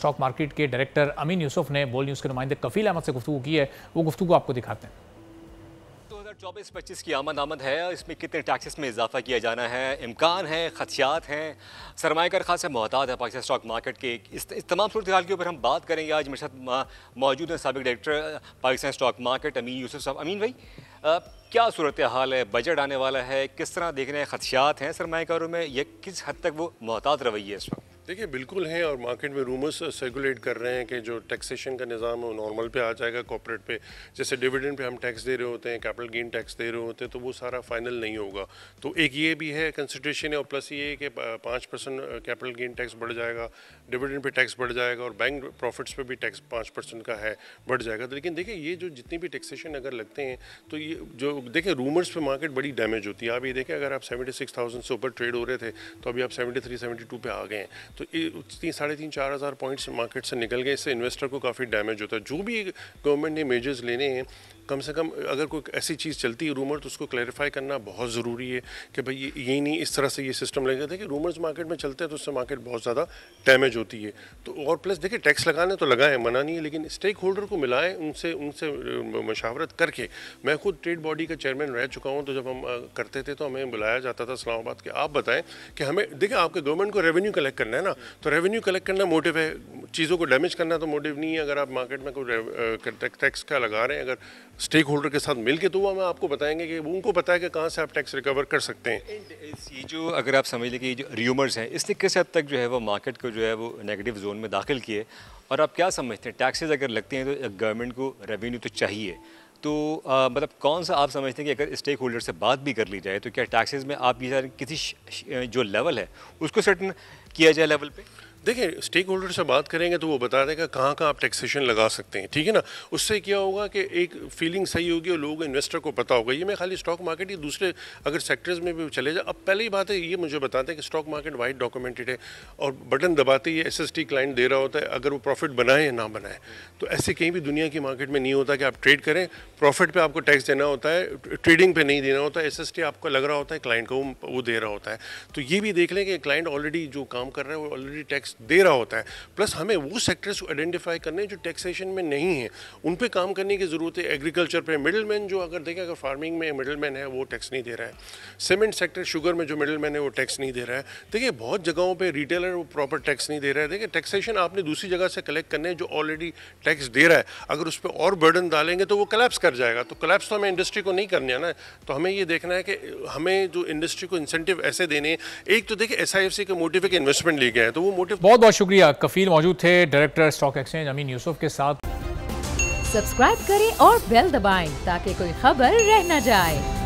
Stock market के director अमीन यूसुफ ने बोल न्यूज़ के नुमाइंदे कफील अहमद से गुफ्तगू की है। वो गुफ्तगू आपको दिखाते हैं। 2024-25 की आमद है, इसमें कितने टैक्सेस में इजाफा किया जाना है, इम्कान है, खदशात हैं, सरमायाकार खासा मोहतात है पाकिस्तान स्टॉक मार्केट के। इस तमाम सूरत हाल के ऊपर हम बात करेंगे। आज मेरे साथ मौजूद हैं साबिक डायरेक्टर पाकिस्तान स्टॉक मार्केट अमीन यूसुफ साहब। अमीन भाई, क्या सूरत हाल है, बजट आने वाला है, किस तरह देख रहे हैं, खदशात हैं सरमायाकारों में, ये किस हद तक वो मोहतात रवैया है इस वक्त? देखिए बिल्कुल हैं, और मार्केट में रूमर्स सर्कुलेट कर रहे हैं कि जो टैक्सेशन का निज़ाम है वो नॉर्मल पे आ जाएगा कॉर्पोरेट पे। जैसे डिविडेंड पे हम टैक्स दे रहे होते हैं, कैपिटल गेन टैक्स दे रहे होते हैं, तो वो सारा फाइनल नहीं होगा। तो एक ये भी है कंसिडरेशन है, और प्लस ये है कि 5% कैपिटल गेन टैक्स बढ़ जाएगा, डिविडेंड पे टैक्स बढ़ जाएगा, और बैंक प्रॉफिट्स पे भी टैक्स 5% का है बढ़ जाएगा। तो लेकिन देखिए ये जो जितनी भी टैक्सेशन अगर लगते हैं तो ये जो देखिए रूमर्स पे मार्केट बड़ी डैमेज होती है। आप ये देखें, अगर आप 76,000 से ऊपर ट्रेड हो रहे थे तो अभी आप 73-72 पे आ गए हैं, तो 3,500-4 हज़ार पॉइंट्स मार्केट से निकल गए। इससे इन्वेस्टर को काफ़ी डैमेज होता है। जो भी गवर्नमेंट ने मेजर्स लेने हैं, कम से कम अगर कोई ऐसी चीज़ चलती है रूमर, तो उसको क्लैरिफाई करना बहुत ज़रूरी है कि भाई यही नहीं, इस तरह से ये सिस्टम लगेगा था कि रूमर्स मार्केट में चलते हैं तो उससे मार्केट बहुत ज़्यादा डैमेज होती है। तो और प्लस देखिए टैक्स लगाने तो लगाएं, मना नहीं है, लेकिन स्टेक होल्डर को मिलाएं, उनसे मशावरत करके। मैं खुद ट्रेड बॉडी का चेयरमैन रह चुका हूँ, तो जब हम करते थे तो हमें बुलाया जाता था इस्लामाबाद के, आप बताएं कि हमें देखिए आपके गवर्नमेंट को रेवेन्यू कलेक्ट करना है ना, तो रेवेन्यू कलेक्ट करना मोटिव है, चीज़ों को डैमेज करना तो मोटिव नहीं है। अगर आप मार्केट में कोई टैक्स का लगा रहे हैं अगर स्टेक होल्डर के साथ मिलके, तो वो हमें आपको बताएंगे कि उनको पता है कि कहाँ से आप टैक्स रिकवर कर सकते हैं। ये जो अगर आप समझ लें कि ये जो र्यूमर्स हैं, इसने किस हद तक जो है वो मार्केट को जो है वो नेगेटिव जोन में दाखिल किए, और आप क्या समझते हैं टैक्सेस अगर लगते हैं तो गवर्नमेंट को रेवेन्यू तो चाहिए, तो मतलब कौन सा आप समझते हैं कि अगर स्टेक होल्डर से बात भी कर ली जाए तो क्या टैक्सेस में आप ये किसी जो लेवल है उसको सर्टन किया जाए लेवल पे? देखिए स्टेक होल्डर से बात करेंगे तो वो बता देगा कहाँ आप टैक्सेशन लगा सकते हैं, ठीक है ना। उससे क्या होगा कि एक फीलिंग सही होगी और लोगों इन्वेस्टर को पता होगा। ये मैं खाली स्टॉक मार्केट ही दूसरे अगर सेक्टर्स में भी चले जाए। अब पहले ही बात है, ये मुझे बताते हैं कि स्टॉक मार्केट वाइड डॉक्यूमेंटेड है, और बटन दबाते ही SST क्लाइंट दे रहा होता है, अगर वो प्रॉफिट बनाए या ना बनाए। तो ऐसे कहीं भी दुनिया की मार्केट में नहीं होता कि आप ट्रेड करें, प्रॉफिट पर आपको टैक्स देना होता है, ट्रेडिंग पर नहीं देना होता है। SST आपको लग रहा होता है क्लाइंट को वो दे रहा होता है। तो ये भी देख लें कि क्लाइंट ऑलरेडी जो काम कर रहा है वो ऑलरेडी टैक्स दे रहा होता है। प्लस हमें वो सेक्टर्स को आइडेंटिफाई करने जो टैक्सेशन में नहीं है, उन पे काम करने की ज़रूरत है। एग्रीकल्चर पे मिडलमैन जो अगर देखें, अगर फार्मिंग में मिडलमैन है वो टैक्स नहीं दे रहा है। सीमेंट सेक्टर, शुगर में जो मिडलमैन है वो टैक्स नहीं दे रहा है। देखिए बहुत जगहों पे रिटेलर वो प्रॉपर टैक्स नहीं दे रहा है। देखिए टैक्सेशन आपने दूसरी जगह से कलेक्ट करने हैं जो ऑलरेडी टैक्स दे रहा है, अगर उस पर और बर्डन डालेंगे तो वो कोलैप्स कर जाएगा। तो कोलैप्स तो हमें इंडस्ट्री को नहीं करना है ना। तो हमें ये देखना है कि हमें जो इंडस्ट्री को इंसेंटिव ऐसे देने हैं। एक तो देखिए SIFC का मोटिव है कि इन्वेस्टमेंट ले गया है, तो वो मोटिव। बहुत बहुत शुक्रिया। कफील मौजूद थे डायरेक्टर स्टॉक एक्सचेंज अमीन यूसुफ के साथ। सब्सक्राइब करें और बेल दबाएं ताकि कोई खबर रह न जाए।